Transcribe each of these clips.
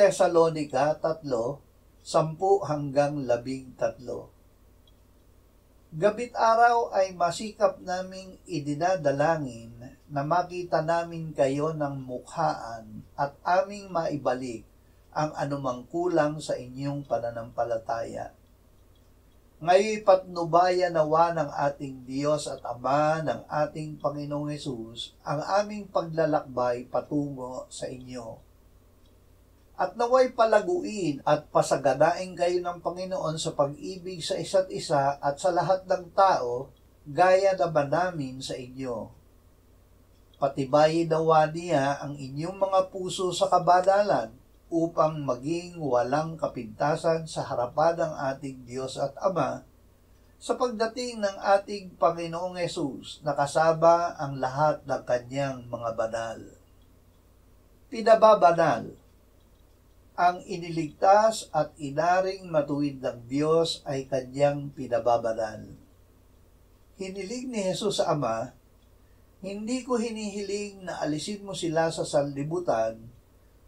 Tesalonica 3:10-13. Gabit araw ay masikap naming idinadalangin na makita namin kayo ng mukhaan at aming maibalik ang anumang kulang sa inyong pananampalataya. Ngayon patnubaya nawa ng ating Diyos at Ama ng ating Panginoong Hesus ang aming paglalakbay patungo sa inyo. At naway palaguin at pasaganain kayo ng Panginoon sa pag-ibig sa isa't isa at sa lahat ng tao, gaya naman namin sa inyo. Patibayin nawa niya ang inyong mga puso sa kabanalan upang maging walang kapintasan sa harapan ng ating Diyos at Ama sa pagdating ng ating Panginoong Hesus na kasama ang lahat ng kanyang mga banal. Pinababanal. Ang iniligtas at inaring matuwid ng Diyos ay kanyang pinababanal. Hiniling ni Jesus sa Ama, "Hindi ko hinihiling na alisin mo sila sa sanlibutan,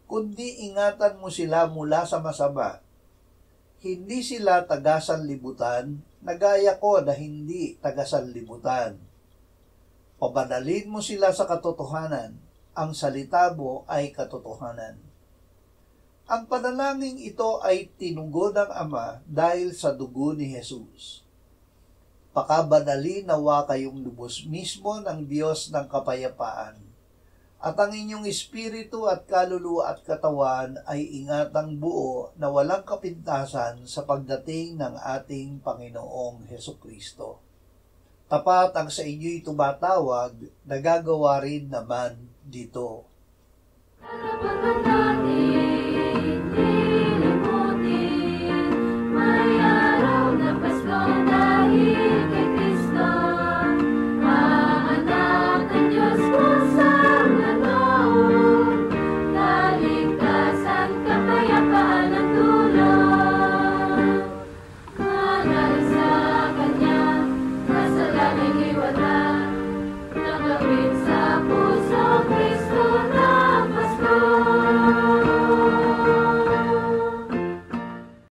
kundi ingatan mo sila mula sa masama. Hindi sila taga-sanlibutan, na gaya ko na hindi taga-sanlibutan. Pabanalin mo sila sa katotohanan, ang salita mo ay katotohanan." Ang panalangin ito ay tinugon ng Ama dahil sa dugo ni Jesus. Pakabanalin nawa kayong lubos mismo ng Diyos ng kapayapaan, at ang inyong espiritu at kaluluwa at katawan ay ingatang buo na walang kapintasan sa pagdating ng ating Panginoong Hesukristo. Tapat ang sa inyo'y tumatawag, nagagawa rin naman dito.